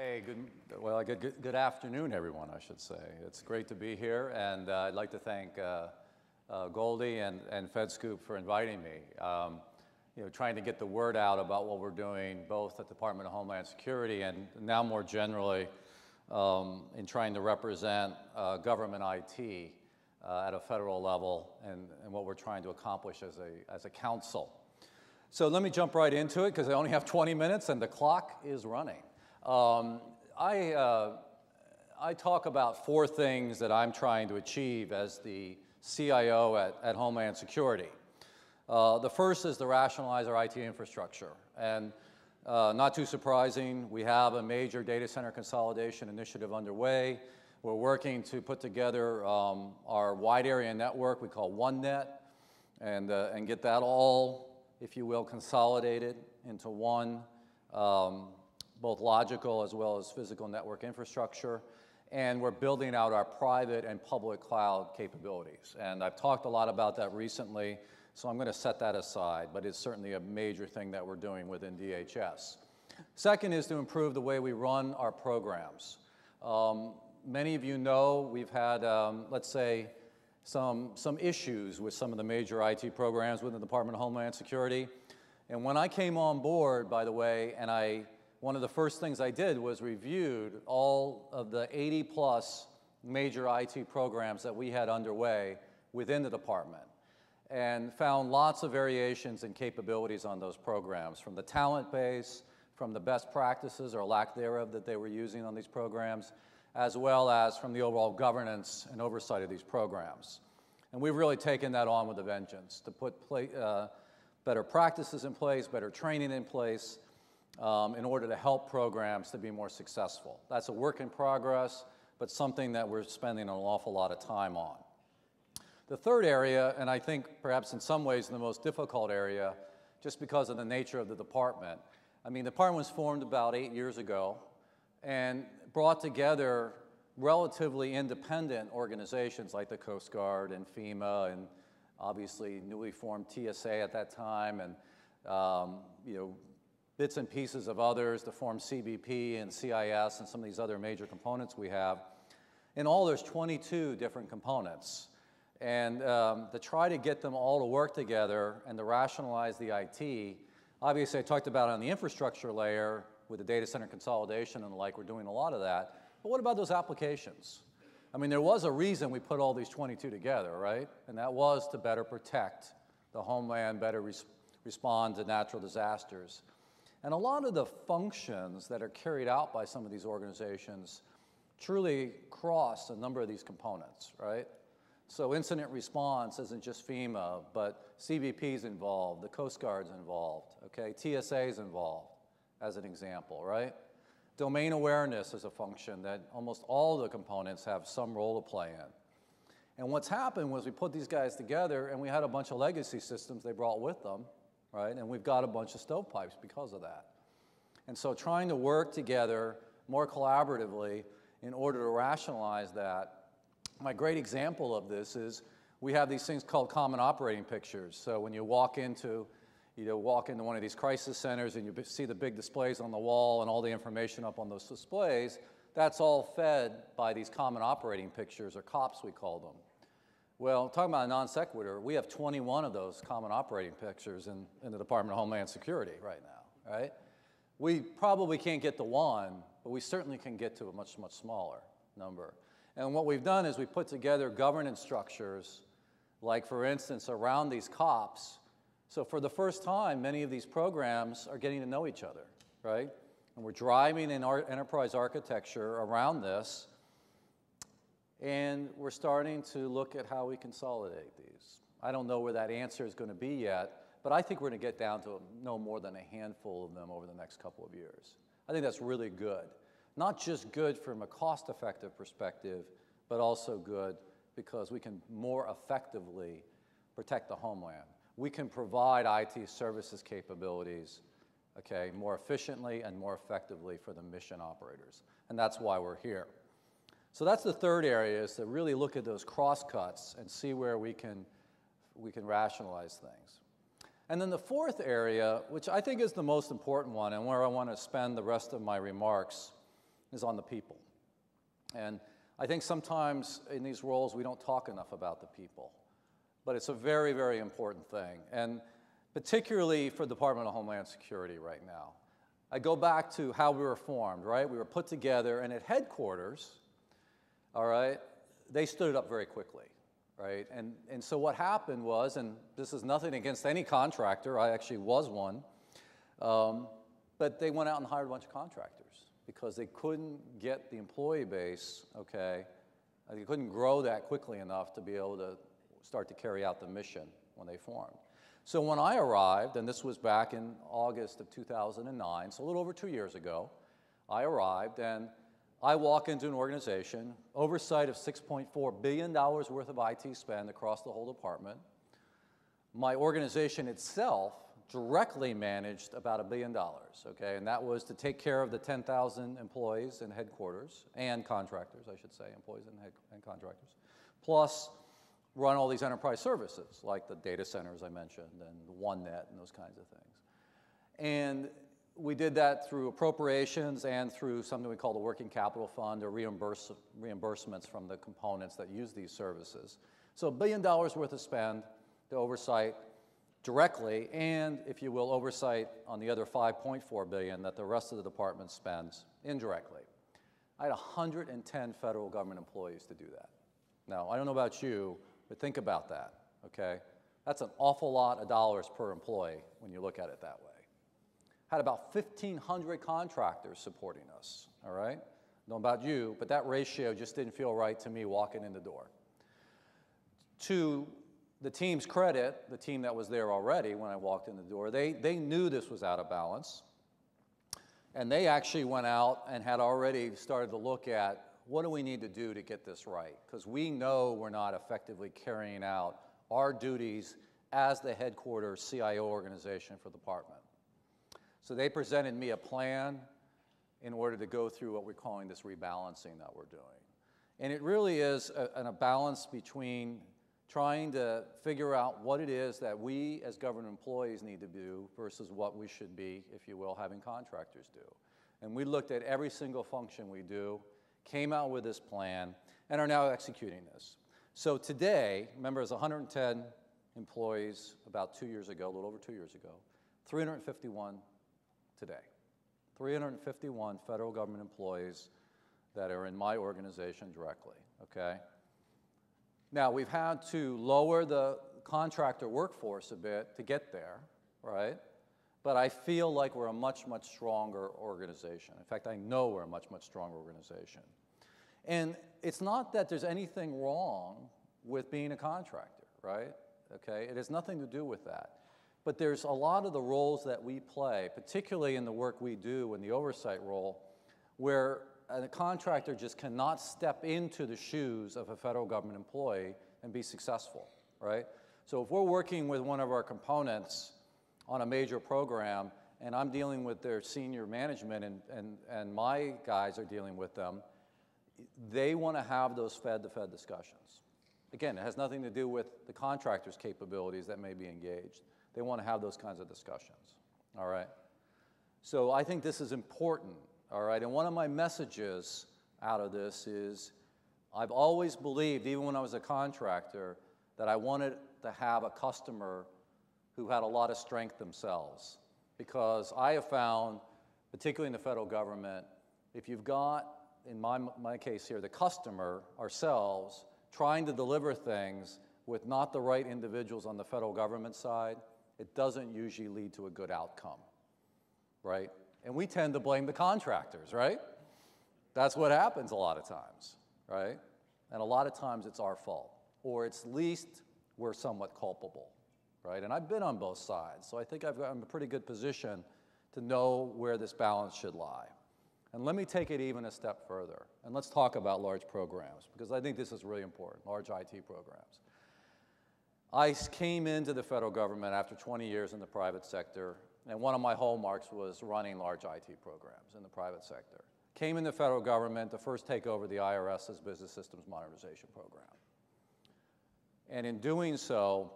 Hey, good afternoon, everyone, I should say. It's great to be here, and I'd like to thank Goldie and FedScoop for inviting me. Trying to get the word out about what we're doing, both at the Department of Homeland Security and now more generally in trying to represent government IT at a federal level and what we're trying to accomplish as a council. So let me jump right into it because I only have 20 minutes and the clock is running. I talk about four things that I'm trying to achieve as the CIO at Homeland Security. The first is to rationalize our IT infrastructure. And not too surprising, we have a major data center consolidation initiative underway. We're working to put together our wide area network we call OneNet and get that all, if you will, consolidated into one both logical as well as physical network infrastructure. And we're building out our private and public cloud capabilities. And I've talked a lot about that recently, so I'm going to set that aside, but it's certainly a major thing that we're doing within DHS. Second is to improve the way we run our programs. Many of you know we've had, let's say, some issues with some of the major IT programs within the Department of Homeland Security. And when I came on board, by the way, one of the first things I did was reviewed all of the 80+ major IT programs that we had underway within the department and found lots of variations in capabilities on those programs, from the talent base, from the best practices or lack thereof that they were using on these programs, as well as from the overall governance and oversight of these programs. And we've really taken that on with a vengeance to put better practices in place, better training in place, in order to help programs to be more successful. That's a work in progress, but something that we're spending an awful lot of time on. The third area, and I think perhaps in some ways the most difficult area, just because of the nature of the department. I mean, the department was formed about 8 years ago and brought together relatively independent organizations like the Coast Guard and FEMA and obviously newly formed TSA at that time and bits and pieces of others to form CBP and CIS and some of these other major components we have. In all, there's 22 different components. And to try to get them all to work together and to rationalize the IT, obviously I talked about it on the infrastructure layer with the data center consolidation and the like, we're doing a lot of that. But what about those applications? I mean, there was a reason we put all these 22 together, right? And that was to better protect the homeland, better respond to natural disasters. And a lot of the functions that are carried out by some of these organizations truly cross a number of these components, right? So incident response isn't just FEMA, but CBP's involved, the Coast Guard's involved, okay? TSA's involved, as an example, right? Domain awareness is a function that almost all the components have some role to play in. And what's happened was we put these guys together and we had a bunch of legacy systems they brought with them, right? And we've got a bunch of stovepipes because of that. And so trying to work together more collaboratively in order to rationalize that. My great example of this is we have these things called common operating pictures. So when you walk into one of these crisis centers and you see the big displays on the wall and all the information up on those displays, that's all fed by these common operating pictures, or COPS we call them. Well, talking about a non sequitur, we have 21 of those common operating pictures in the Department of Homeland Security right now, right? We probably can't get to one, but we certainly can get to a much, much smaller number. And what we've done is we've put together governance structures, like for instance, around these COPS. So for the first time, many of these programs are getting to know each other, right? And we're driving in our enterprise architecture around this. And we're starting to look at how we consolidate these. I don't know where that answer is going to be yet, but I think we're going to get down to no more than a handful of them over the next couple of years. I think that's really good. Not just good from a cost-effective perspective, but also good because we can more effectively protect the homeland. We can provide IT services capabilities, okay, more efficiently and more effectively for the mission operators. And that's why we're here. So that's the third area, is to really look at those crosscuts and see where we can rationalize things. And then the fourth area, which I think is the most important one and where I want to spend the rest of my remarks, is on the people. And I think sometimes in these roles we don't talk enough about the people, but it's a very, very important thing, and particularly for the Department of Homeland Security right now. I go back to how we were formed, right? We were put together, and at headquarters, all right, they stood it up very quickly, right? And so what happened was, and this is nothing against any contractor, I actually was one, but they went out and hired a bunch of contractors because they couldn't get the employee base, okay, they couldn't grow that quickly enough to be able to start to carry out the mission when they formed. So when I arrived, and this was back in August of 2009, so a little over 2 years ago, I arrived and I walk into an organization, oversight of $6.4 billion worth of IT spend across the whole department. My organization itself directly managed about $1 billion, okay? And that was to take care of the 10,000 employees in headquarters, and contractors, I should say, employees and contractors, plus run all these enterprise services, like the data centers I mentioned, and the OneNet, and those kinds of things. And we did that through appropriations and through something we call the working capital fund, or reimbursements from the components that use these services. So $1 billion worth of spend to oversight directly, and, if you will, oversight on the other $5.4 billion that the rest of the department spends indirectly. I had 110 federal government employees to do that. Now, I don't know about you, but think about that, okay? That's an awful lot of dollars per employee when you look at it that way. Had about 1,500 contractors supporting us, all right? I don't know about you, but that ratio just didn't feel right to me walking in the door. To the team's credit, the team that was there already when I walked in the door, they knew this was out of balance, and they actually went out and had already started to look at what do we need to do to get this right, because we know we're not effectively carrying out our duties as the headquarters CIO organization for the department. So they presented me a plan in order to go through what we're calling this rebalancing that we're doing. And it really is a balance between trying to figure out what it is that we as government employees need to do versus what we should be, if you will, having contractors do. And we looked at every single function we do, came out with this plan, and are now executing this. So today, remember, it's 110 employees about 2 years ago, a little over 2 years ago, 351 today. 351 federal government employees that are in my organization directly, okay? Now, we've had to lower the contractor workforce a bit to get there, right? But I feel like we're a much, much stronger organization. In fact, I know we're a much, much stronger organization. And it's not that there's anything wrong with being a contractor, right? Okay, it has nothing to do with that. But there's a lot of the roles that we play, particularly in the work we do in the oversight role, where a contractor just cannot step into the shoes of a federal government employee and be successful, right? So if we're working with one of our components on a major program, and I'm dealing with their senior management and my guys are dealing with them, they want to have those Fed-to-Fed discussions. Again, it has nothing to do with the contractor's capabilities that may be engaged. They want to have those kinds of discussions, all right? So I think this is important, all right? And one of my messages out of this is I've always believed, even when I was a contractor, that I wanted to have a customer who had a lot of strength themselves. Because I have found, particularly in the federal government, if you've got, in my case here, the customer, ourselves, trying to deliver things with not the right individuals on the federal government side, it doesn't usually lead to a good outcome, right? And we tend to blame the contractors, right? That's what happens a lot of times, right? And a lot of times it's our fault, or at least we're somewhat culpable, right? And I've been on both sides, so I think I'm in a pretty good position to know where this balance should lie. And let me take it even a step further, and let's talk about large programs, because I think this is really important, large IT programs. I came into the federal government after 20 years in the private sector, and one of my hallmarks was running large IT programs in the private sector. Came in the federal government to first take over the IRS's Business Systems Modernization Program. And in doing so,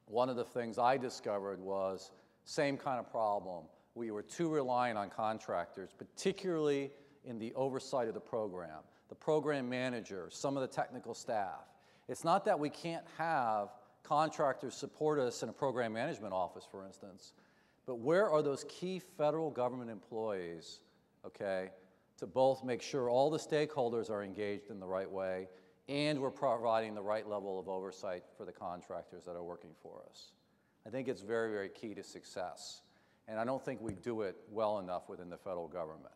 one of the things I discovered was same kind of problem. We were too reliant on contractors, particularly in the oversight of the program manager, some of the technical staff. It's not that we can't have contractors support us in a program management office, for instance, but where are those key federal government employees, okay, to both make sure all the stakeholders are engaged in the right way and we're providing the right level of oversight for the contractors that are working for us. I think it's very, very key to success. And I don't think we do it well enough within the federal government.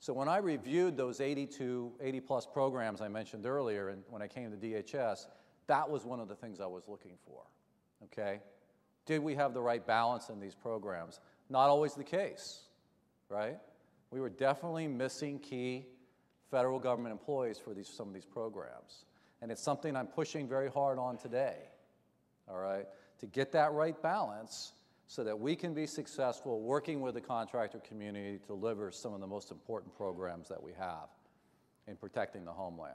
So when I reviewed those 80 plus programs I mentioned earlier, and when I came to DHS, that was one of the things I was looking for, okay? Did we have the right balance in these programs? Not always the case, right? We were definitely missing key federal government employees for some of these programs. And it's something I'm pushing very hard on today, all right, to get that right balance so that we can be successful working with the contractor community to deliver some of the most important programs that we have in protecting the homeland.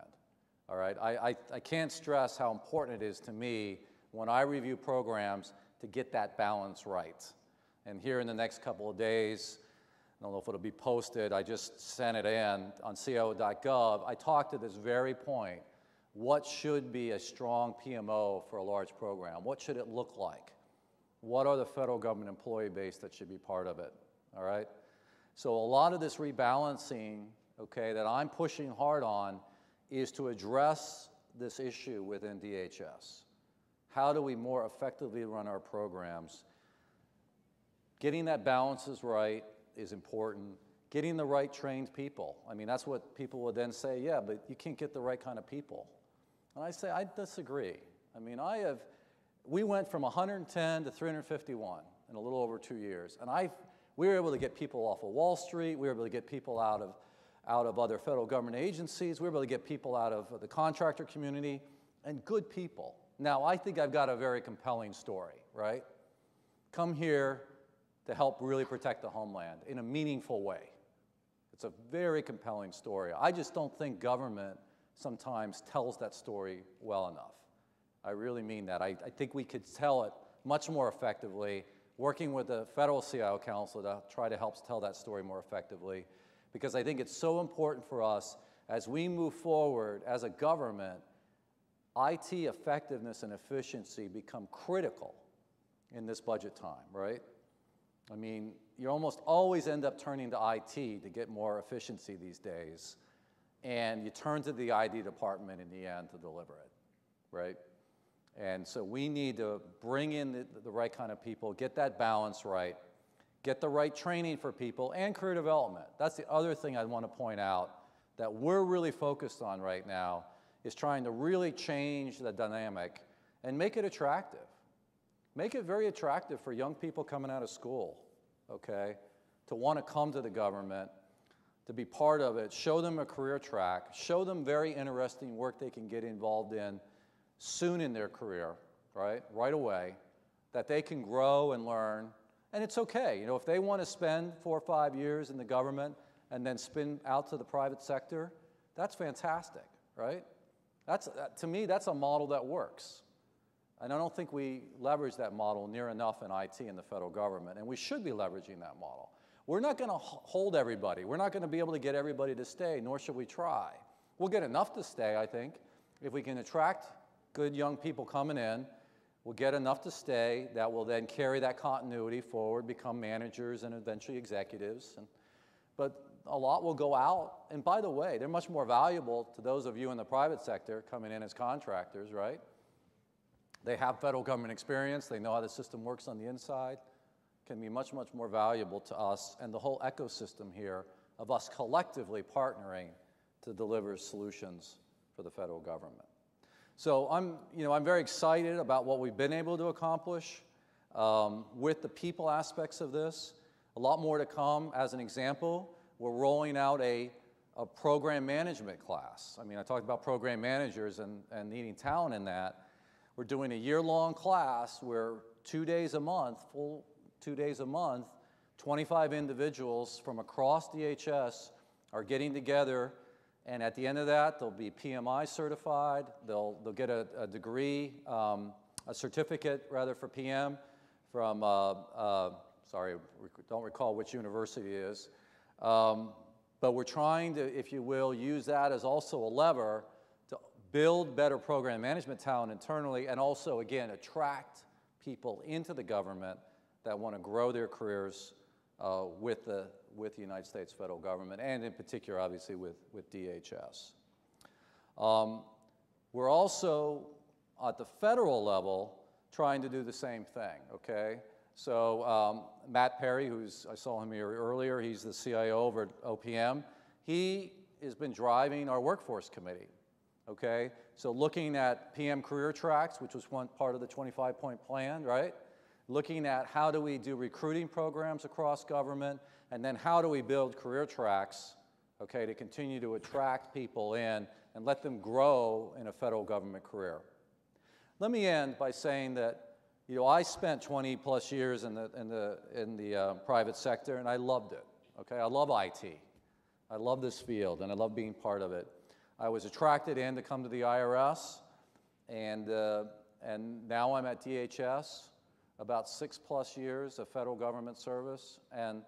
All right, I can't stress how important it is to me when I review programs to get that balance right. And here in the next couple of days, I don't know if it'll be posted, I just sent it in on CIO.gov, I talked to this very point. What should be a strong PMO for a large program? What should it look like? What are the federal government employee base that should be part of it, all right? So a lot of this rebalancing, okay, that I'm pushing hard on is to address this issue within DHS. How do we more effectively run our programs? Getting that balance is right is important. Getting the right trained people. I mean, that's what people would then say, yeah, but you can't get the right kind of people. And I say, I disagree. I mean, we went from 110 to 351 in a little over 2 years. And we were able to get people off of Wall Street. We were able to get people out of other federal government agencies. We were able to get people out of the contractor community, and good people. Now, I think I've got a very compelling story, right? Come here to help really protect the homeland in a meaningful way. It's a very compelling story. I just don't think government sometimes tells that story well enough. I really mean that. I think we could tell it much more effectively, working with the Federal CIO Council to try to help tell that story more effectively, because I think it's so important for us as we move forward as a government. IT effectiveness and efficiency become critical in this budget time, right? I mean, you almost always end up turning to IT to get more efficiency these days, and you turn to the IT department in the end to deliver it, right? And so we need to bring in the right kind of people, get that balance right, get the right training for people, and career development. That's the other thing I want to point out that we're really focused on right now, is trying to really change the dynamic and make it attractive. Make it very attractive for young people coming out of school, okay, to want to come to the government, to be part of it, show them a career track, show them very interesting work they can get involved in soon in their career, right away, that they can grow and learn. And it's okay, you know, if they want to spend 4 or 5 years in the government and then spin out to the private sector, that's fantastic, right? To me, that's a model that works. And I don't think we leverage that model near enough in IT in the federal government, and we should be leveraging that model. We're not going to hold everybody. We're not going to be able to get everybody to stay, nor should we try. We'll get enough to stay, I think. If we can attract good young people coming in, we'll get enough to stay that will then carry that continuity forward, become managers and eventually executives. But a lot will go out, and by the way, they're much more valuable to those of you in the private sector coming in as contractors, right? They have federal government experience, they know how the system works on the inside, can be much, much more valuable to us and the whole ecosystem here of us collectively partnering to deliver solutions for the federal government. So I'm very excited about what we've been able to accomplish with the people aspects of this. A lot more to come. As an example, we're rolling out a program management class. I mean, I talked about program managers and needing talent in that. We're doing a year-long class where 2 days a month, full 2 days a month, 25 individuals from across DHS are getting together, and at the end of that, they'll be PMI certified. They'll get a degree, a certificate rather for PM from, sorry, don't recall which university it is. But we're trying to, if you will, use that as also a lever to build better program management talent internally and also, again, attract people into the government that want to grow their careers with the United States federal government, and in particular, obviously, with DHS. We're also, at the federal level, trying to do the same thing, okay? So Matt Perry, I saw him here earlier, he's the CIO over at OPM. He has been driving our workforce committee, okay? So looking at PM career tracks, which was one part of the 25-point plan, right? Looking at how do we do recruiting programs across government, and then how do we build career tracks, okay, to continue to attract people in and let them grow in a federal government career. Let me end by saying that, you know, I spent 20 plus years in the private sector, and I loved it, okay? I love IT. I love this field, and I love being part of it. I was attracted in to come to the IRS, and now I'm at DHS, about 6+ years of federal government service, and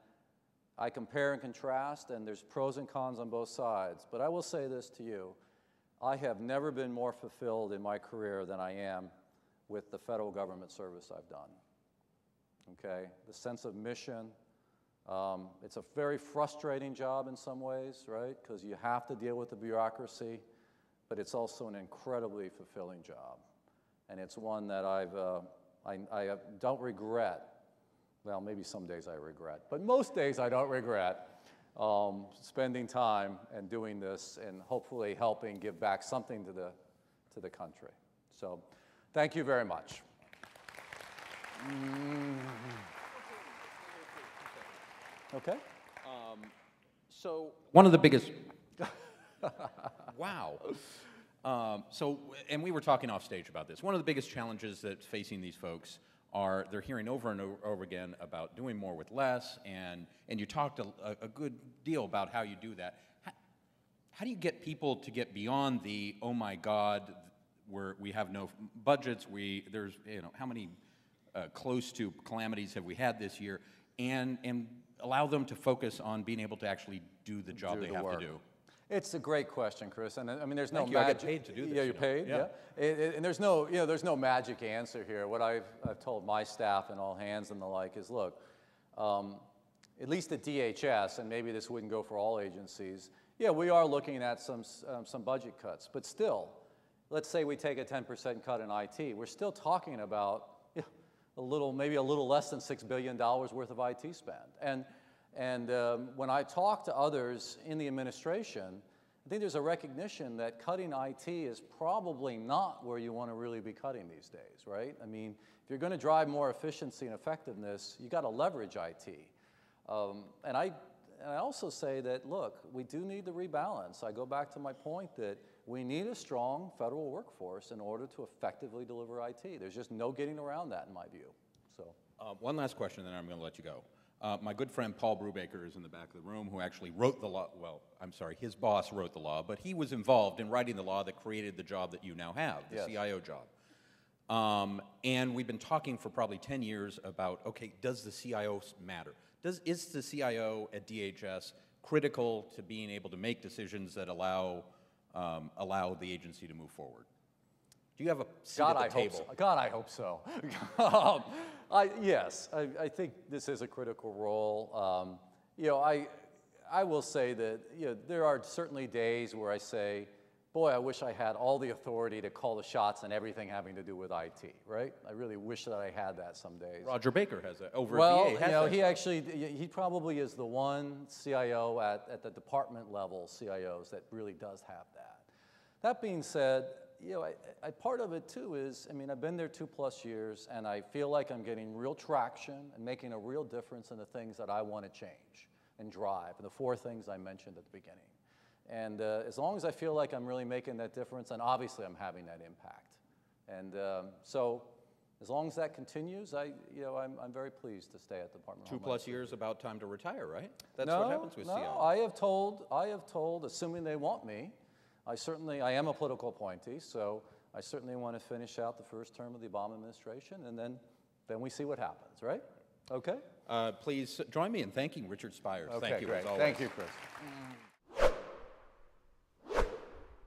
I compare and contrast, and there's pros and cons on both sides. But I will say this to you, I have never been more fulfilled in my career than I am with the federal government service I've done, okay? The sense of mission, it's a very frustrating job in some ways, right? Because you have to deal with the bureaucracy, but it's also an incredibly fulfilling job. And it's one that I don't regret. Well, maybe some days I regret, but most days I don't regret spending time and doing this and hopefully helping give back something to the country. So thank you very much. Okay. So one of the biggest, wow. And we were talking off stage about this. One of the biggest challenges that's facing these folks are they're hearing over and over again about doing more with less, and you talked a good deal about how you do that. How do you get people to get beyond the, oh my God, we have no budgets, there's, you know, how many close to calamities have we had this year, and allow them to focus on being able to actually do the job they have to do? It's a great question, Chris, and I mean, there's no magic. I get paid to do this. Yeah, you're paid. Yeah. And there's no, you know, there's no magic answer here. What I've told my staff and all hands and the like is, look, at least at DHS, and maybe this wouldn't go for all agencies. Yeah, we are looking at some budget cuts, but still, let's say we take a 10% cut in IT. We're still talking about maybe a little less than $6 billion worth of IT spend. And when I talk to others in the administration, I think there's a recognition that cutting IT is probably not where you want to really be cutting these days, right? I mean, if you're going to drive more efficiency and effectiveness, you got to leverage IT. And I also say that, look, we do need to rebalance. I go back to my point that we need a strong federal workforce in order to effectively deliver IT. There's just no getting around that, in my view. So, one last question, then I'm going to let you go. My good friend Paul Brubaker is in the back of the room, who actually wrote the law. Well, I'm sorry, his boss wrote the law, but he was involved in writing the law that created the job that you now have, the yes. CIO job. And we've been talking for probably 10 years about, okay, does the CIO matter? Is the CIO at DHS critical to being able to make decisions that allow the agency to move forward? Do you have a seat at the table? God, I hope so. Yes, I think this is a critical role. You know, I will say that, you know, there are certainly days where I say, boy, I wish I had all the authority to call the shots on everything having to do with IT, right? I really wish that I had that some days. Roger Baker has that over well, at VA. You know, he probably is the one CIO at the department level CIOs that really does have that. That being said, you know, part of it too is, I mean, I've been there 2+ years, and I feel like I'm getting real traction and making a real difference in the things that I want to change and drive, and the 4 things I mentioned at the beginning. And as long as I feel like I'm really making that difference, and obviously I'm having that impact. And so as long as that continues, I'm very pleased to stay at the Department of Homeland Security. 2+ years, about time to retire, right? That's what happens with CIOs. No, I have told, assuming they want me, I am a political appointee, so I certainly want to finish out the first term of the Obama administration, and then we see what happens, right? Okay? Please join me in thanking Richard Spires. Okay, Thank you, great. as always. Thank you, Chris.